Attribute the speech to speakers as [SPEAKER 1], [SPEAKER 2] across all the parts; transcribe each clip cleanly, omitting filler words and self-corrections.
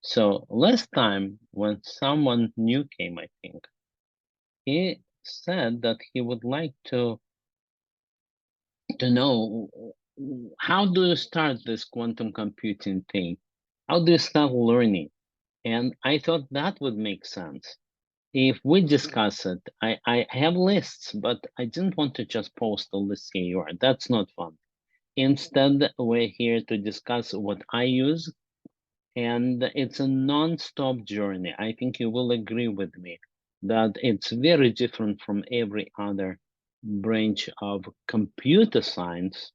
[SPEAKER 1] So last time when someone new came, I think, he said that he would like to know how do you start this quantum computing thing? How do you start learning? And I thought that would make sense. If we discuss it, I have lists, but I didn't want to just post a list here. That's not fun. Instead, we're here to discuss what I use, and it's a non-stop journey. I think you will agree with me that it's very different from every other branch of computer science,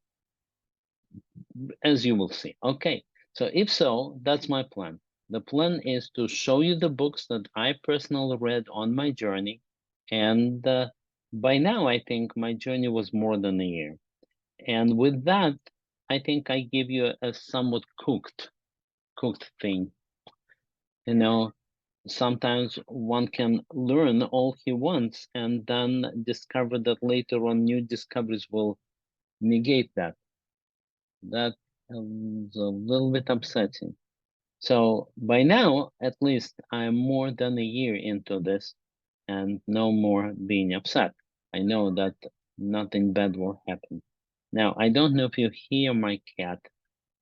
[SPEAKER 1] as you will see. Okay, so if so, that's my plan. The plan is to show you the books that I personally read on my journey, and by now I think my journey was more than a year. And with that, I think I give you a somewhat cooked thing. You know, sometimes one can learn all he wants and then discover that later on new discoveries will negate that. That is a little bit upsetting. So by now, at least I'm more than a year into this and no more being upset. I know that nothing bad will happen. Now, I don't know if you hear my cat,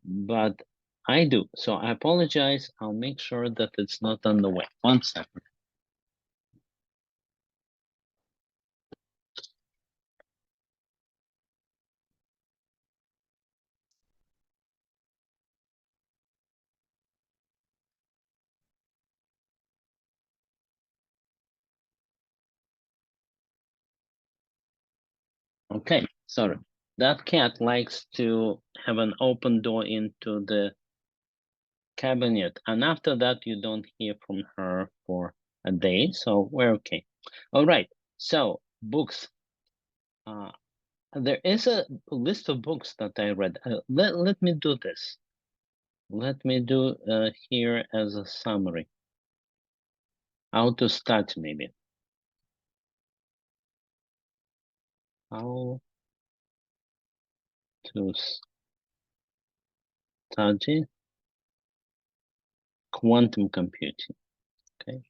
[SPEAKER 1] but I do. So I apologize. I'll make sure that it's not on the way. 1 second. Okay, sorry. That cat likes to have an open door into the cabinet, and after that, you don't hear from her for a day, so we're okay. All right, so books. Uh, there is a list of books that I read. Let me do this. Let me do here as a summary. How to start, maybe. How to study quantum computing. Okay.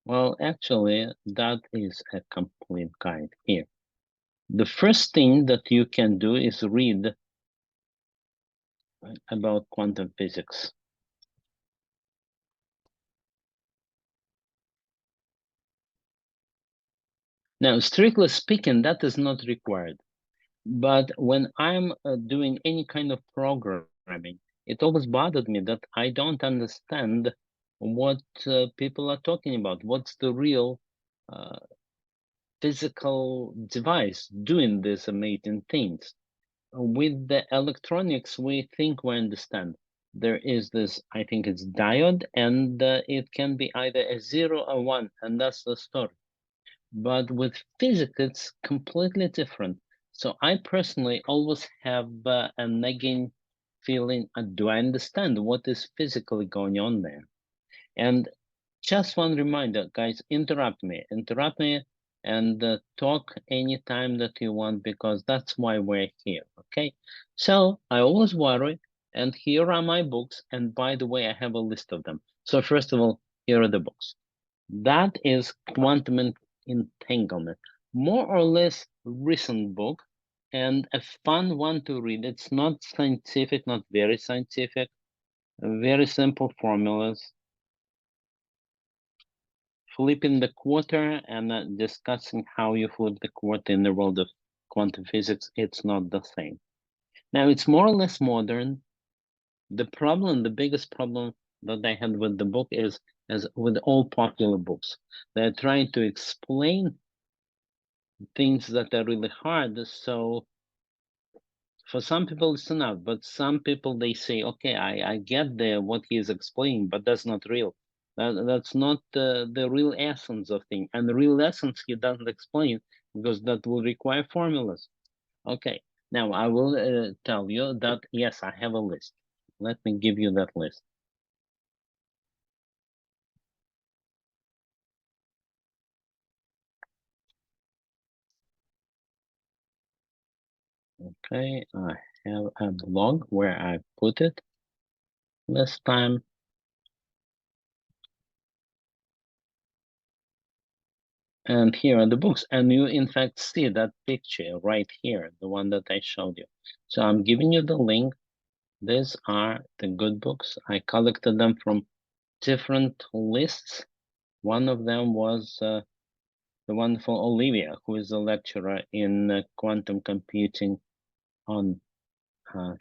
[SPEAKER 1] Well, actually, that is a complete guide here. The first thing that you can do is read about quantum physics. Now, strictly speaking, that is not required. But when I'm doing any kind of programming, it always bothered me that I don't understand what people are talking about. What's the real uh, physical device doing these amazing things? With the electronics, we think we understand. There is this, I think it's diode, and it can be either a 0 or 1, and that's the story. But with physics, it's completely different. So I personally always have a nagging feeling, do I understand what is physically going on there? And just one reminder, guys, interrupt me, and talk anytime that you want, because that's why we're here, okay? So I always worry, and here are my books, and by the way, I have a list of them. So first of all, here are the books. That is Quantum Entanglement, more or less recent book, and a fun one to read. It's not scientific, not very scientific, very simple formulas. Flipping the quarter and discussing how you flip the quarter in the world of quantum physics, it's not the same. Now, it's more or less modern. The problem, the biggest problem that I had with the book is, as with all popular books, they're trying to explain things that are really hard. So for some people, it's enough, but some people, they say, okay, I get what he is explaining, but that's not real. That's not the real essence of thing. And the real essence he doesn't explain, because that will require formulas. Okay, now I will tell you that, yes, I have a list. Let me give you that list. Okay, I have a blog where I put it. less time. And here are the books. And you, in fact, see that picture right here, the one that I showed you. So I'm giving you the link. These are the good books. I collected them from different lists. One of them was the one for Olivia, who is a lecturer in quantum computing on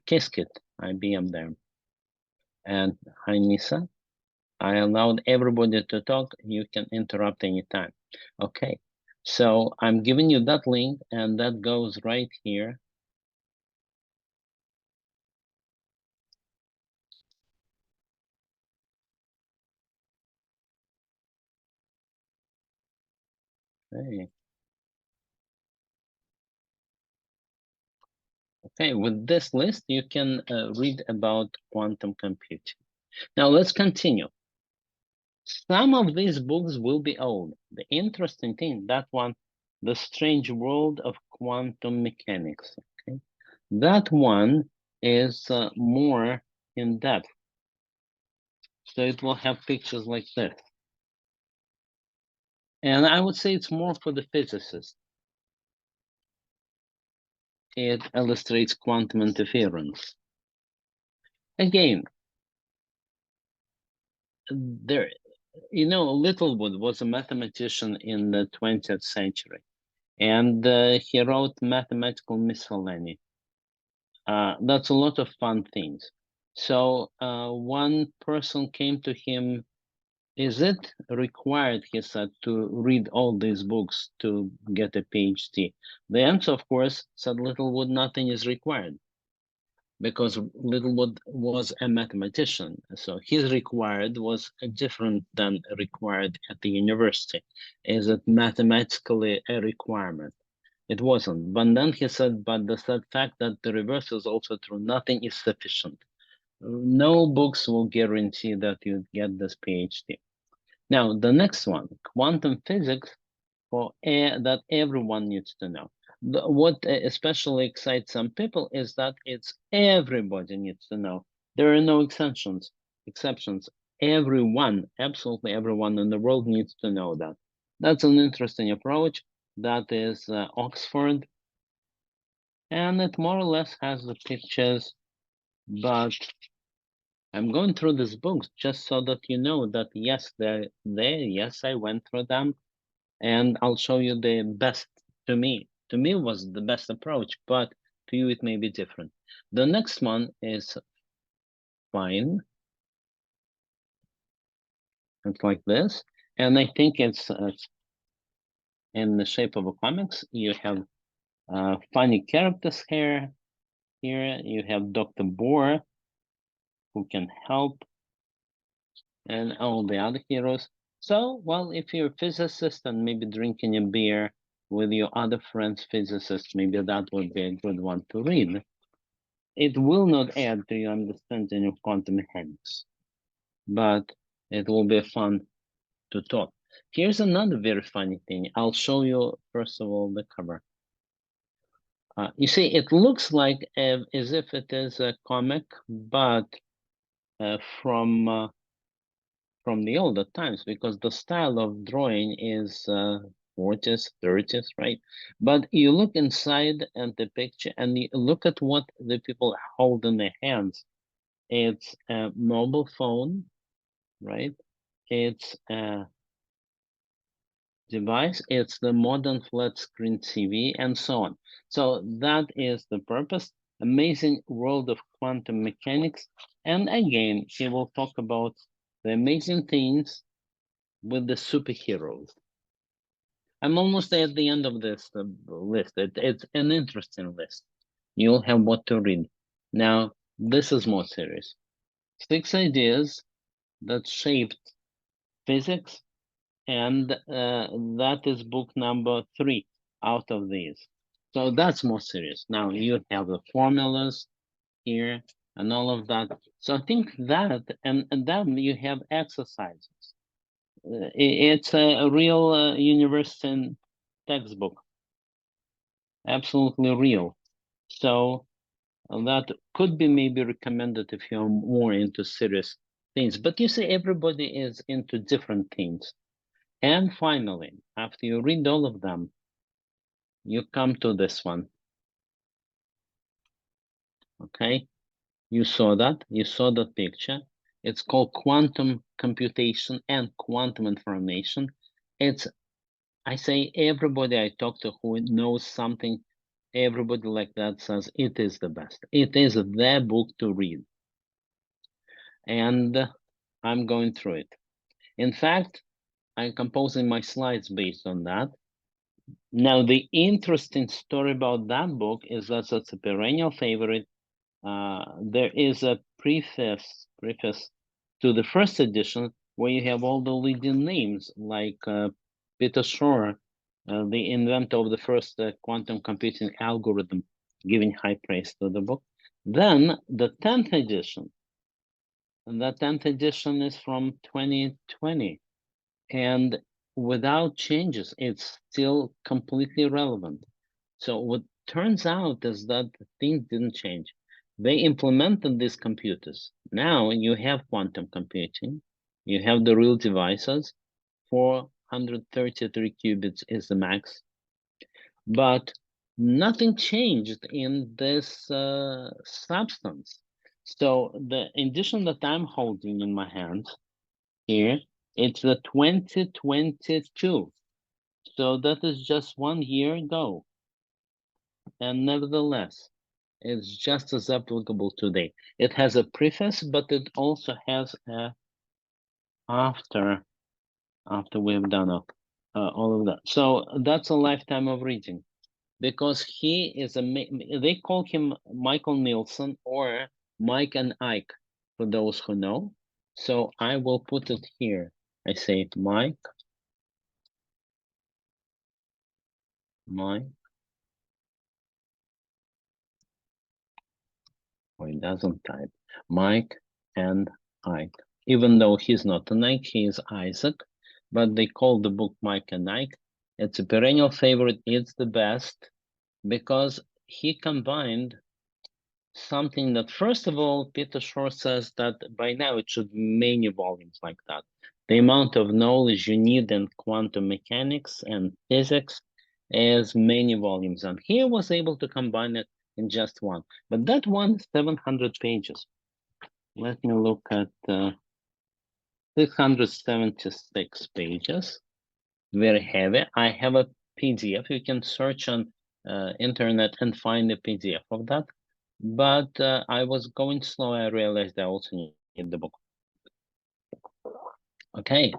[SPEAKER 1] Qiskit, IBM there. And hi, Nisa. I allowed everybody to talk. You can interrupt anytime. Okay, so I'm giving you that link, and that goes right here. Okay. Okay, with this list, you can read about quantum computing. Now let's continue. Some of these books will be old. The interesting thing, that one, The Strange World of Quantum Mechanics. Okay? That one is more in depth. So it will have pictures like this. And I would say it's more for the physicist. It illustrates quantum interference. Again, there, Littlewood was a mathematician in the 20th century, and he wrote Mathematical Miscellany. That's a lot of fun things. So one person came to him. Is it required, he said, to read all these books to get a PhD? The answer, of course, said Littlewood, nothing is required, because Littlewood was a mathematician. So his required was different than required at the university. Is it mathematically a requirement? It wasn't. But then he said, but the sad fact that the reverse is also true. Nothing is sufficient. No books will guarantee that you get this PhD. Now, the next one, quantum physics for that everyone needs to know. What especially excites some people is that it's everybody needs to know. There are no exceptions. Exceptions. Everyone, absolutely everyone in the world needs to know that. That's an interesting approach. That is Oxford, and it more or less has the pictures, but I'm going through these books just so that you know that yes, they're there. Yes, I went through them, and I'll show you the best to me. To me was the best approach, but to you it may be different. The next one is fine. It's like this, and I think it's in the shape of a comics. You have funny characters here. Here you have Dr. Bohr, who can help, and all the other heroes. So, well, if you're a physicist and maybe drinking a beer with your other friends physicists, maybe that would be a good one to read. It will not add to your understanding of quantum mechanics, but it will be fun to talk. Here's another very funny thing. I'll show you, first of all, the cover. You see, it looks like as if it is a comic, but uh, from uh, from the older times, because the style of drawing is 40s, 30s, right? But you look inside and the picture, and you look at what the people hold in their hands. It's a mobile phone, right? It's a device, it's the modern flat screen TV, and so on. So that is the purpose. Amazing world of quantum mechanics. And again, he will talk about the amazing things with the superheroes. I'm almost at the end of this list. It's an interesting list. You'll have what to read. Now, this is more serious. 6 ideas that shaped physics, and that is book number 3 out of these. So that's more serious. Now you have the formulas here and all of that. So I think that, and then you have exercises. It's a real university textbook, absolutely real. So that could be maybe recommended if you're more into serious things. But you see, everybody is into different things. And finally, after you read all of them, you come to this one. Okay, you saw that picture. It's called quantum computation and quantum information. I say everybody I talk to who knows something, everybody like that says it is the best. It is the book to read. And I'm going through it. In fact, I'm composing my slides based on that. Now, the interesting story about that book is that it's a perennial favorite. There is a preface to the first edition where you have all the leading names like Peter Shor, the inventor of the first quantum computing algorithm, giving high praise to the book. Then the 10th edition, and that 10th edition is from 2020. And without changes, it's still completely relevant. So what turns out is that things didn't change. They implemented these computers. Now you have quantum computing, you have the real devices, 433 qubits is the max, but nothing changed in this substance. So the edition that I'm holding in my hand here, it's the 2022. So that is just 1 year ago. And nevertheless, it's just as applicable today. It has a preface, but it also has a after we've done all of that. So that's a lifetime of reading, because he is they call him Michael Nielsen or Mike and Ike, for those who know. So I will put it here. I say Mike, or he doesn't type, Mike and Ike. Even though he's not an Ike, he is Isaac, but they call the book Mike and Ike. It's a perennial favorite. It's the best because he combined something that, first of all, Peter Shor says that by now it should be many volumes like that. The amount of knowledge you need in quantum mechanics and physics is many volumes, and he was able to combine it in just one. But that one is 700 pages. Let me look at 676 pages. Very heavy. I have a PDF. You can search on internet and find a PDF of that. But I was going slow. I realized I also need the book. Okay,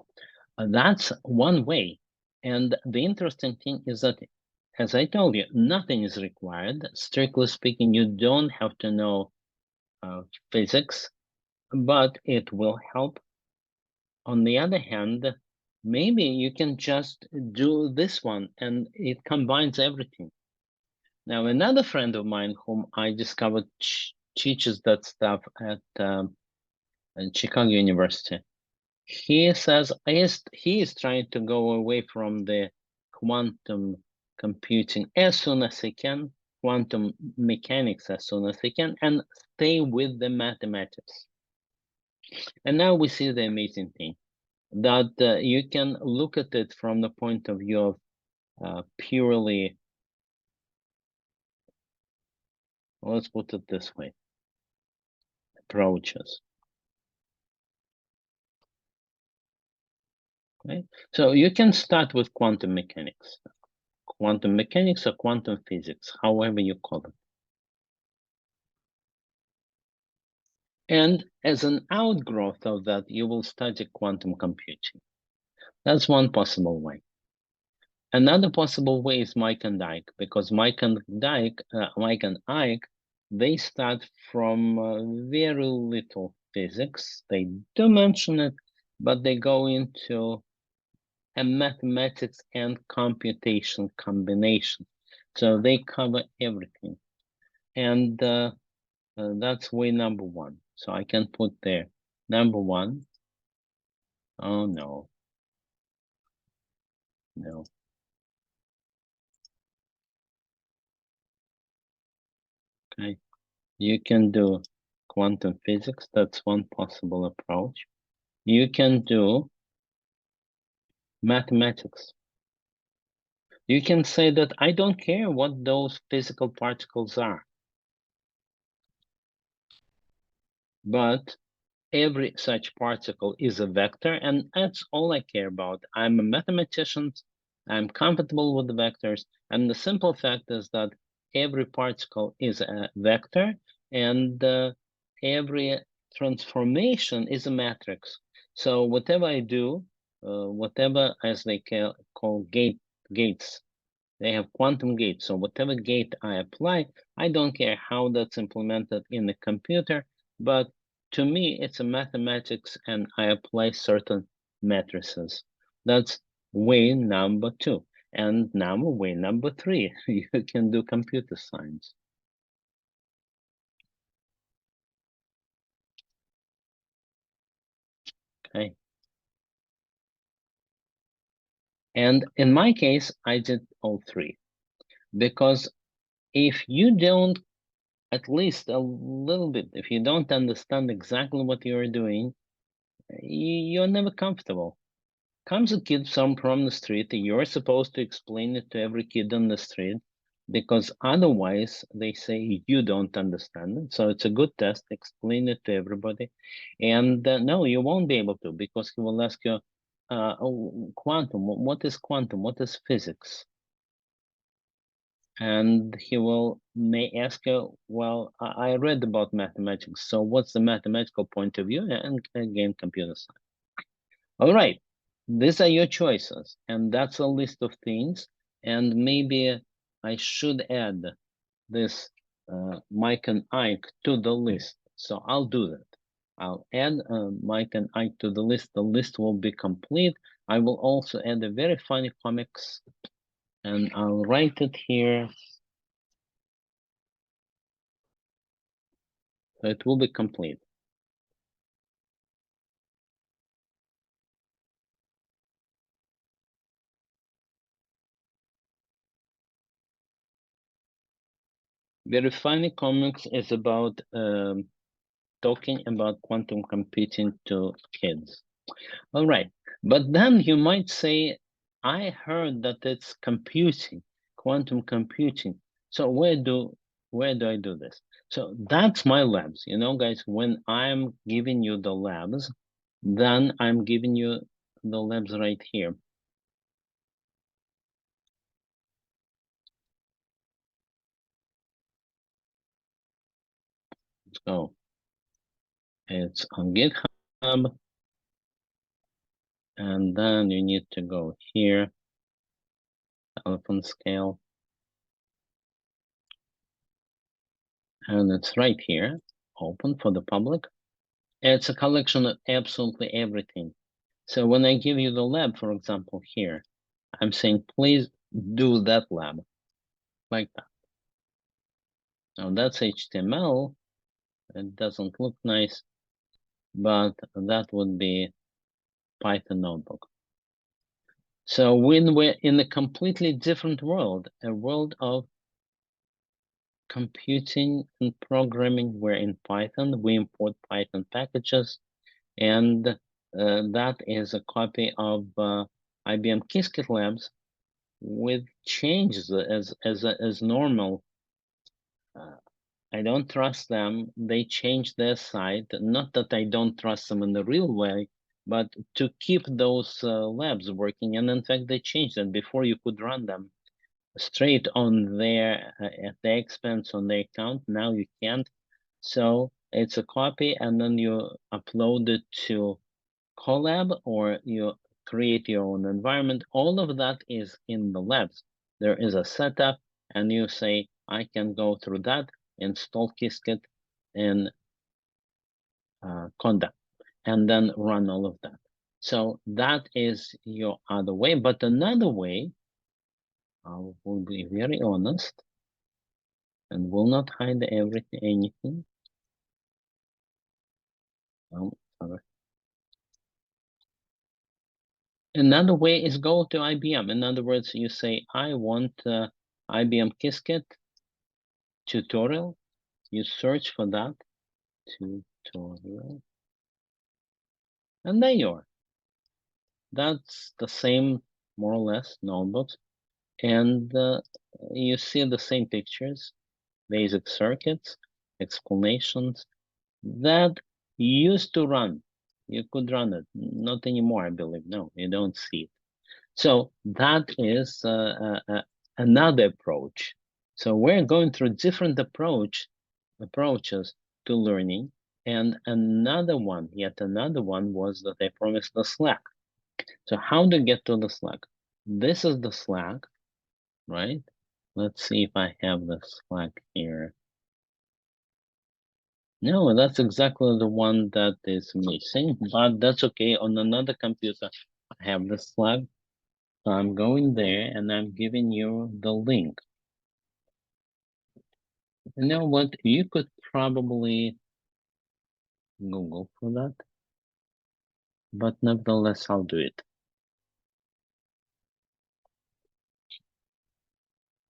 [SPEAKER 1] that's one way. And the interesting thing is that, as I told you, nothing is required. Strictly speaking, you don't have to know physics, but it will help. On the other hand, maybe you can just do this one and it combines everything. Now, another friend of mine whom I discovered teaches that stuff at Chicago University. He says he is trying to go away from the quantum computing as soon as he can, quantum mechanics as soon as he can, and stay with the mathematics. And now we see the amazing thing that you can look at it from the point of view of purely, let's put it this way, approaches. Okay? So you can start with quantum mechanics or quantum physics, however you call it. And as an outgrowth of that, you will study quantum computing. That's one possible way. Another possible way is Mike and Ike, because Mike and Ike, they start from very little physics. They do mention it, but they go into a mathematics and computation combination. So they cover everything. And that's way number one. So I can put there, number one. Oh, no. No. Okay. You can do quantum physics. That's one possible approach. You can do mathematics. You can say that I don't care what those physical particles are, but every such particle is a vector, and that's all I care about. I'm a mathematician. I'm comfortable with the vectors, and the simple fact is that every particle is a vector, and every transformation is a matrix. So whatever I do, whatever as they call gates, they have quantum gates. So whatever gate I apply, I don't care how that's implemented in the computer, but to me, it's a mathematics and I apply certain matrices. That's way number two. And now way number three, you can do computer science. Okay. And in my case, I did all three because if you don't, at least a little bit, if you don't understand exactly what you're doing, you're never comfortable. Comes a kid from the street, you're supposed to explain it to every kid on the street because otherwise they say you don't understand it. So it's a good test, explain it to everybody. And no, you won't be able to because he will ask you, oh, quantum, what is quantum? What is physics? And he may ask you, well, I read about mathematics. So what's the mathematical point of view? And again, computer science. All right, these are your choices, and that's a list of things. And maybe I should add this Mike and Ike to the list. So I'll do that. I'll add Mike and Ike to the list. The list will be complete. I will also add a very funny comics, and I'll write it here. So it will be complete. Very funny comics is about talking about quantum computing to kids. All right, but then you might say, I heard that it's computing, quantum computing. So where do I do this? So that's my labs. You know, guys, when I'm giving you the labs, then I'm giving you the labs right here. So it's on GitHub, and then you need to go here, elephant scale, and it's right here, open for the public. It's a collection of absolutely everything. So when I give you the lab, for example, here, I'm saying, please do that lab, like that. Now that's HTML. It doesn't look nice, but that would be Python notebook. So when we're in a completely different world, a world of computing and programming, we're in Python, we import Python packages, and that is a copy of IBM Qiskit Labs with changes as normal. I don't trust them. They changed their site. Not that I don't trust them in the real way, but to keep those labs working. And in fact, they changed them. Before you could run them straight on their at their expense on their account. Now you can't. So it's a copy, and then you upload it to Colab or you create your own environment. All of that is in the labs. There is a setup, and you say, I can go through that, install Qiskit in Conda, and then run all of that. So that is your other way. But another way, I will be very honest and will not hide anything. Sorry. Another way is go to IBM. In other words, you say, I want IBM Qiskit tutorial, You search for that tutorial, and there you are. That's the same, more or less, notebooks, and you see the same pictures, basic circuits, explanations that used to run. You could run it, not anymore, I believe. No, you don't see it. So that is another approach. So we're going through different approaches to learning. And another one, yet another one was that I promised the Slack. So how to get to the Slack? This is the Slack, right? Let's see if I have the Slack here. No, that's exactly the one that is missing, but that's okay. On another computer, I have the Slack. So I'm going there and I'm giving you the link. You know what? You could probably Google for that, but nevertheless, I'll do it.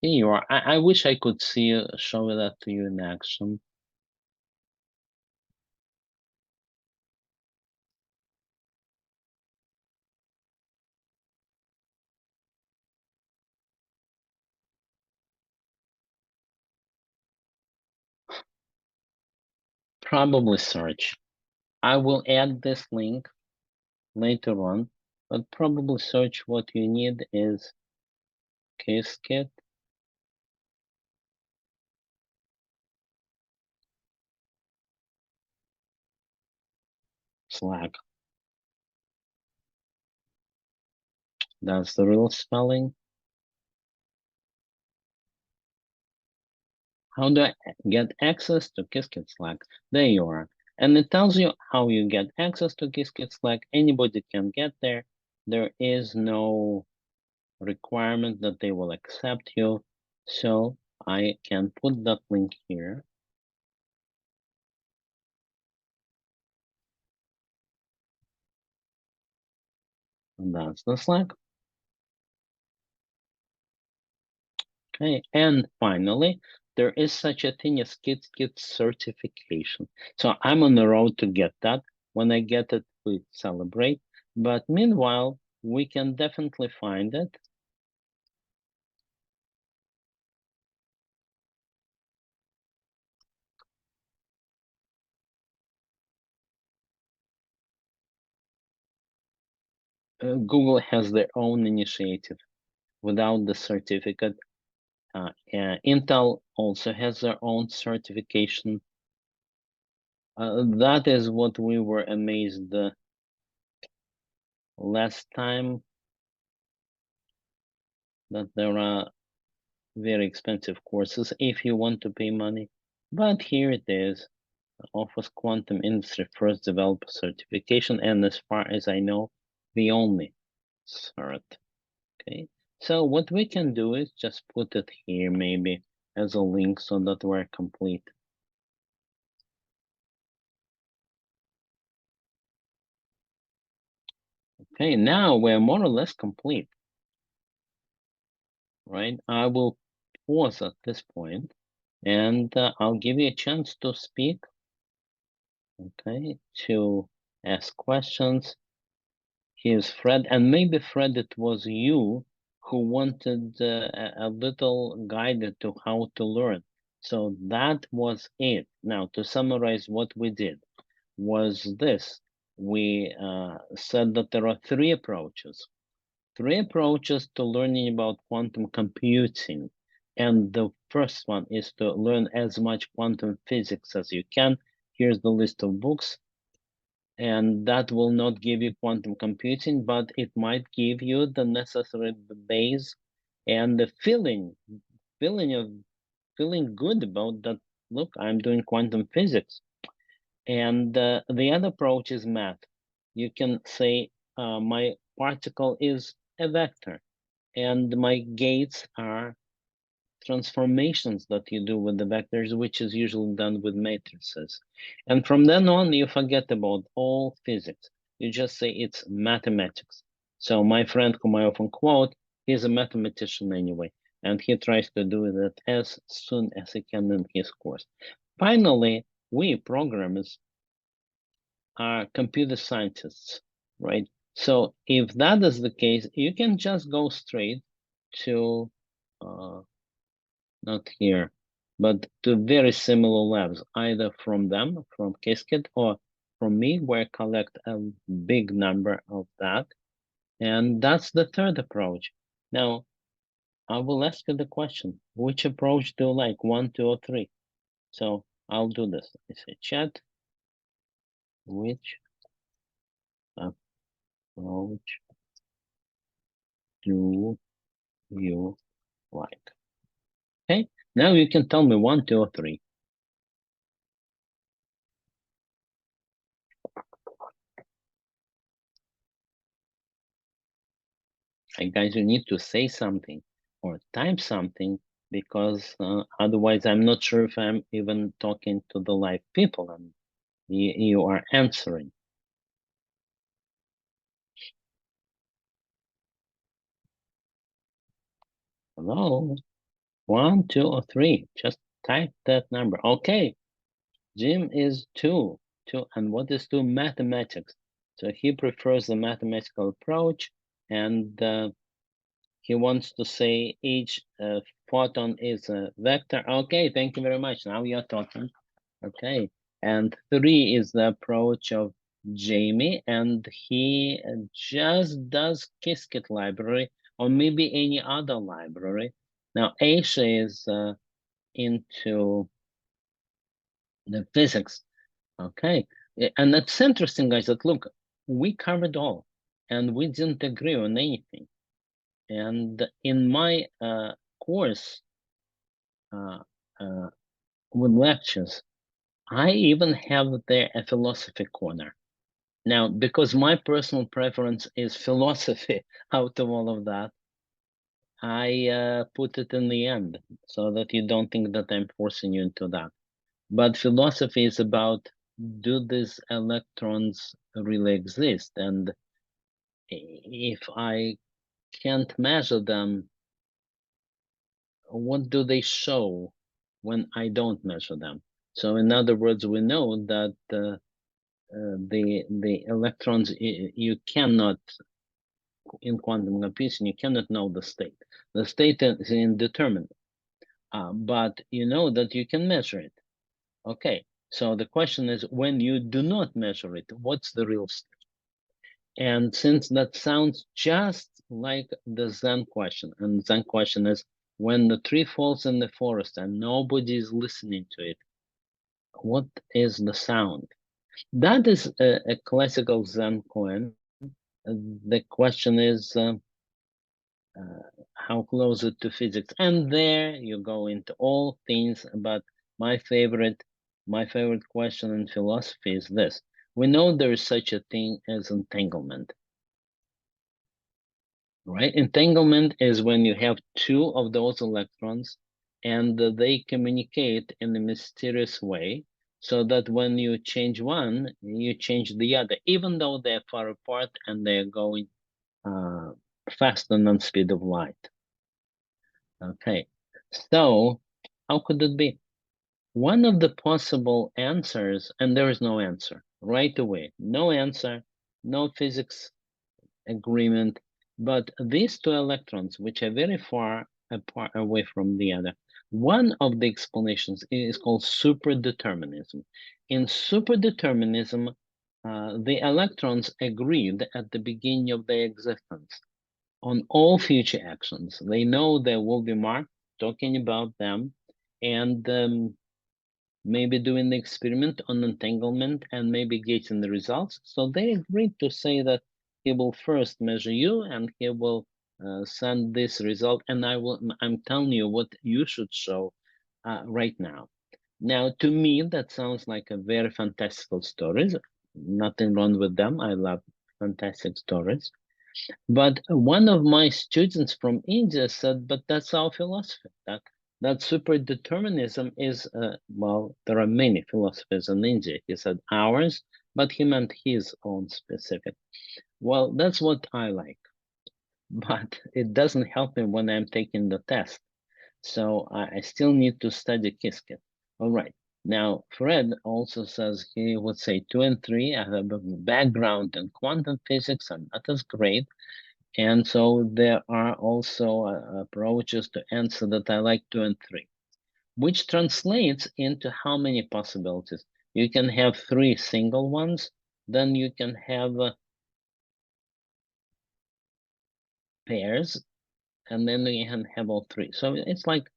[SPEAKER 1] Here you are. I wish I could show that to you in action. Probably search. I will add this link later on, but probably search what you need is Qiskit Slack. That's the real spelling. How do I get access to Qiskit Slack? There you are. And it tells you how you get access to Qiskit Slack. Anybody can get there. There is no requirement that they will accept you. So I can put that link here. And that's the Slack. Okay, and finally, there is such a thing as Qiskit certification. So I'm on the road to get that. When I get it, we celebrate. But meanwhile, we can definitely find it. Google has their own initiative without the certificate. Intel also has their own certification. That is what we were amazed last time, that there are very expensive courses if you want to pay money. But here it is, offers quantum industry first developer certification, and as far as I know, the only cert. Okay, so what we can do is just put it here maybe as a link so that we're complete. Okay, now we're more or less complete, right? I will pause at this point and I'll give you a chance to speak, okay, to ask questions. Here's Fred, and maybe Fred, it was you who wanted a little guide to how to learn. So that was it. Now, to summarize what we did was this. We said that there are three approaches to learning about quantum computing. And the first one is to learn as much quantum physics as you can. Here's the list of books. And that will not give you quantum computing, but it might give you the necessary base and the feeling good about that. Look, I'm doing quantum physics. And the other approach is math. You can say my particle is a vector and my gates are transformations that you do with the vectors, which is usually done with matrices. And from then on, you forget about all physics. You just say it's mathematics. So my friend whom I often quote, he's a mathematician anyway, and he tries to do that as soon as he can in his course. Finally, we programmers are computer scientists, right? So if that is the case, you can just go straight to, not here, but to very similar labs, either from them, from Qiskit, or from me, where I collect a big number of that. And that's the third approach. Now, I will ask you the question, which approach do you like, 1, 2, or 3? So I'll do this. I say chat, which approach do you like? Okay, now you can tell me 1, 2, or 3. Hey guys, you need to say something or type something, because otherwise I'm not sure if I'm even talking to the live people and you are answering. Hello, 1, 2, or 3. Just type that number. Okay, Jim is 2. 2, and what is 2? Mathematics. So he prefers the mathematical approach, and he wants to say each photon is a vector. Okay, thank you very much. Now you're talking. Okay, and 3 is the approach of Jamie, and he just does Qiskit library or maybe any other library. Now Aisha is into the physics. Okay, and it's interesting, guys, that look, we covered all, and we didn't agree on anything. And in my course uh, uh, with lectures, I even have there a philosophy corner. Now, because my personal preference is philosophy out of all of that, I put it in the end so that you don't think that I'm forcing you into that. But philosophy is about, do these electrons really exist? And if I can't measure them, what do they show when I don't measure them? So in other words, we know that the electrons, you cannot, in quantum computing, you cannot know the state. The state is indeterminate, but you know that you can measure it. Okay, so the question is, when you do not measure it, what's the real state? And since that sounds just like the Zen question, and Zen question is, when the tree falls in the forest and nobody is listening to it, what is the sound? That is a classical Zen coin. The question is, how close it to physics? And there you go into all things. But my favorite question in philosophy is this: we know there is such a thing as entanglement, right? Entanglement is when you have two of those electrons and they communicate in a mysterious way, so that when you change one, you change the other, even though they're far apart and they're going faster than the speed of light. Okay, so how could it be? One of the possible answers, and there is no answer right away, no answer, no physics agreement, but these two electrons, which are very far apart away from the other, one of the explanations is called superdeterminism. In superdeterminism, the electrons agreed at the beginning of their existence on all future actions. They know there will be Mark talking about them, and maybe doing the experiment on entanglement and maybe getting the results. So they agreed to say that he will first measure you and he will send this result, and I'm telling you what you should show right now. Now, to me, that sounds like a very fantastical stories. Nothing wrong with them. I love fantastic stories. But one of my students from India said, but that's our philosophy. That super determinism is, well, there are many philosophies in India. He said ours, but he meant his own specific. Well, that's what I like, but it doesn't help me when I'm taking the test. So I still need to study Qiskit. All right. Now, Fred also says he would say 2 and 3. I have a background in quantum physics, and that is great. And so there are also approaches to answer that I like 2 and 3, which translates into how many possibilities. You can have 3 single ones, then you can have pairs, and then you can have all 3. So it's like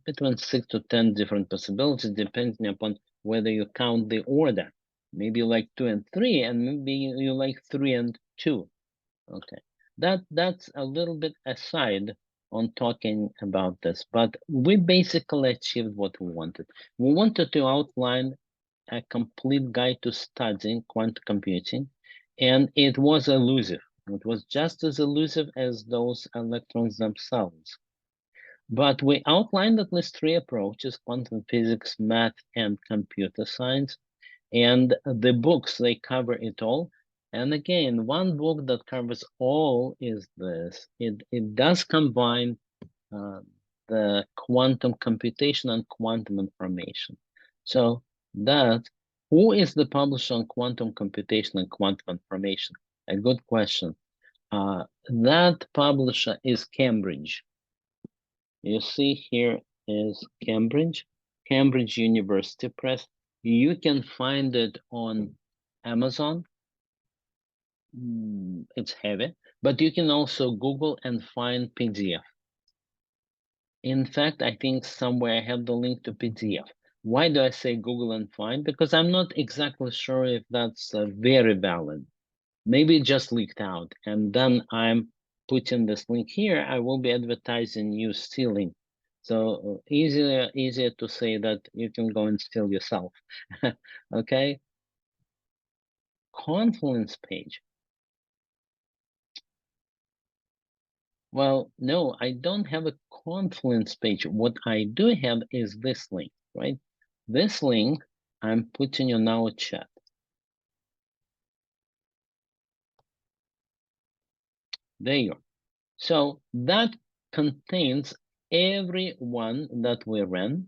[SPEAKER 1] between 6 to 10 different possibilities, depending upon whether you count the order. Maybe you like 2 and 3, and maybe you like 3 and 2. Okay, that's a little bit aside on talking about this, but we basically achieved what we wanted. We wanted to outline a complete guide to studying quantum computing, and it was elusive. It was just as elusive as those electrons themselves. But we outlined at least 3 approaches: quantum physics, math, and computer science. And the books, they cover it all. And again, one book that covers all is this. It does combine uh, the quantum computation and quantum information. So that, who is the publisher on quantum computation and quantum information? A good question. That publisher is Cambridge. You see here is Cambridge University Press. You can find it on Amazon. It's heavy, but you can also Google and find PDF. In fact, I think somewhere I have the link to PDF. Why do I say Google and find? Because I'm not exactly sure if that's very valid. Maybe it just leaked out, and then I'm putting this link here. I will be advertising you stealing. So easier to say that you can go and steal yourself. Okay. Confluence page. Well, no, I don't have a Confluence page. What I do have is this link, right? This link I'm putting in our chat. There you go. So that contains every one that we ran,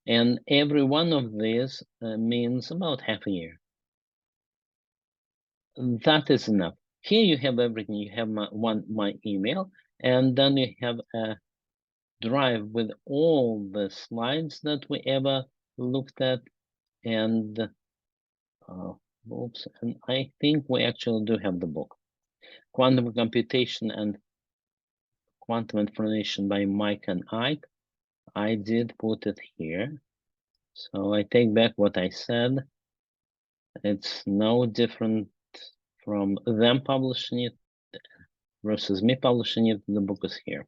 [SPEAKER 1] and every one of these means about half a year. That is enough. Here you have everything. You have my email, and then you have a drive with all the slides that we ever looked at, and oops, and I think we actually do have the book, Quantum Computation and Quantum Information by Mike and Ike. I did put it here. So I take back what I said. It's no different from them publishing it versus me publishing it. The book is here.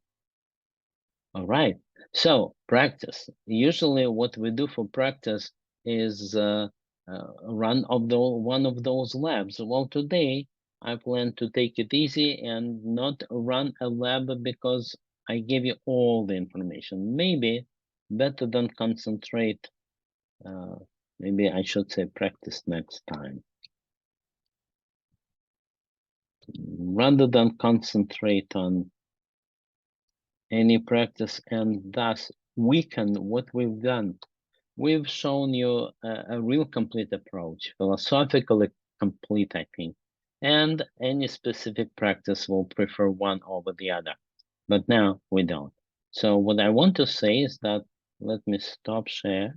[SPEAKER 1] All right. So practice. Usually what we do for practice is run one of those labs. Well, today I plan to take it easy and not run a lab because I gave you all the information. Maybe better than concentrate. Maybe I should say practice next time. Rather than concentrate on any practice and thus weaken what we've done. We've shown you a real complete approach, philosophically complete, I think, and any specific practice will prefer one over the other. But now we don't. So what I want to say is that, let me stop share.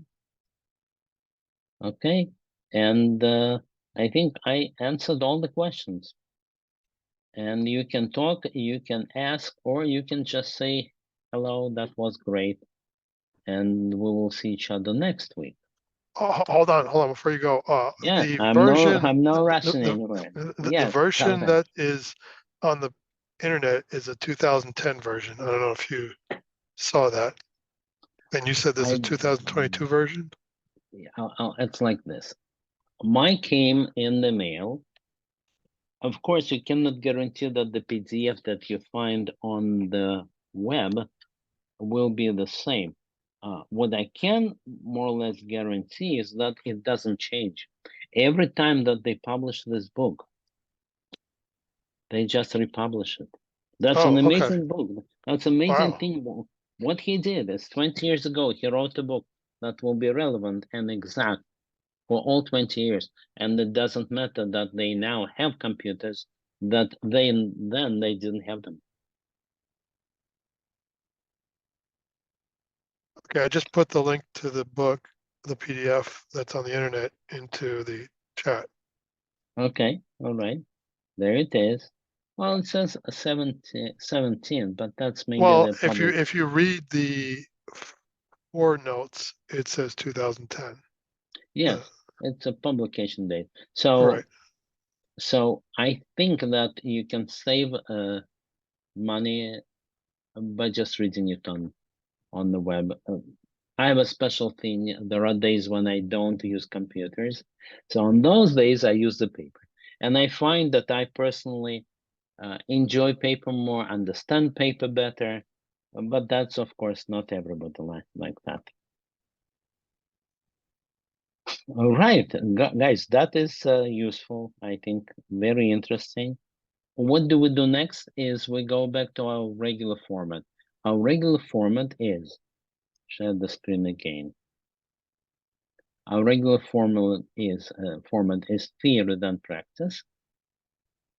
[SPEAKER 1] Okay, and I think I answered all the questions. And you can talk, you can ask, or you can just say, hello, that was great. And we will see each other next week.
[SPEAKER 2] Hold on before you go.
[SPEAKER 1] Yeah,
[SPEAKER 2] The
[SPEAKER 1] I'm
[SPEAKER 2] version,
[SPEAKER 1] no rushing anywhere.
[SPEAKER 2] the version that is on the internet is a 2010 version. I don't know if you saw that. And you said there's a 2022 version?
[SPEAKER 1] It's like this. Mine came in the mail. Of course, you cannot guarantee that the PDF that you find on the web will be the same. What I can more or less guarantee is that it doesn't change. Every time that they publish this book, they just republish it. That's an amazing book. That's an amazing thing. What he did is 20 years ago, he wrote a book. that will be relevant and exact for all 20 years. And it doesn't matter that they now have computers that then they didn't have them.
[SPEAKER 2] Okay, I just put the link to the book, the PDF that's on the internet, into the chat.
[SPEAKER 1] Okay, all right. There it is. Well, it says 17, but that's maybe
[SPEAKER 2] Well,
[SPEAKER 1] the public.
[SPEAKER 2] if you read the footnotes, it says 2010.
[SPEAKER 1] Yes, it's a publication date. So,
[SPEAKER 2] Right.
[SPEAKER 1] so I think that you can save money by just reading it on the web. I have a special thing. There are days when I don't use computers. So on those days, I use the paper. And I find that I personally enjoy paper more, understand paper better. But that's, of course, not everybody like that. All right, guys, that is useful. I think very interesting. What do we do next is we go back to our regular format. Our regular format is, share the screen again. Our regular format is theory than practice.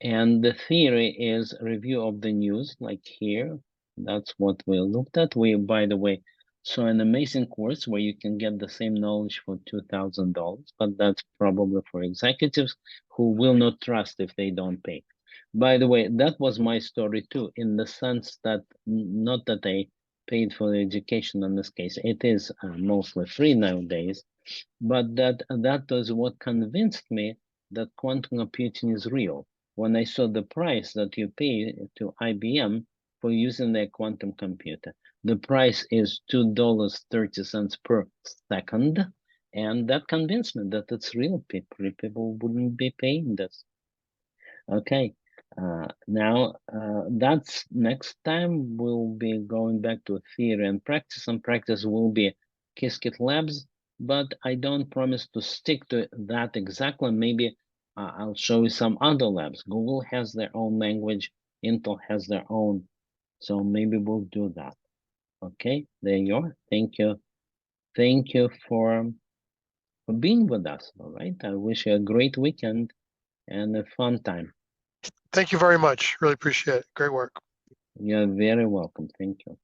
[SPEAKER 1] And the theory is review of the news, like here. That's what we looked at. We, by the way, saw an amazing course where you can get the same knowledge for $2,000, but that's probably for executives who will not trust if they don't pay. By the way, that was my story too, in the sense that not that I paid for the education in this case. It is mostly free nowadays, but that was what convinced me that quantum computing is real. When I saw the price that you pay to IBM for using their quantum computer, the price is $2.30 per second, and that convinced me that it's real. People wouldn't be paying this. Okay, now that's next time we'll be going back to theory and practice will be Qiskit Labs, but I don't promise to stick to that exactly. Maybe I'll show you some other labs. Google has their own language, Intel has their own, so maybe we'll do that. Okay, there you are. Thank you. Thank you for being with us, all right? I wish you a great weekend and a fun time.
[SPEAKER 2] Thank you very much. Really appreciate it. Great work.
[SPEAKER 1] You're very welcome. Thank you.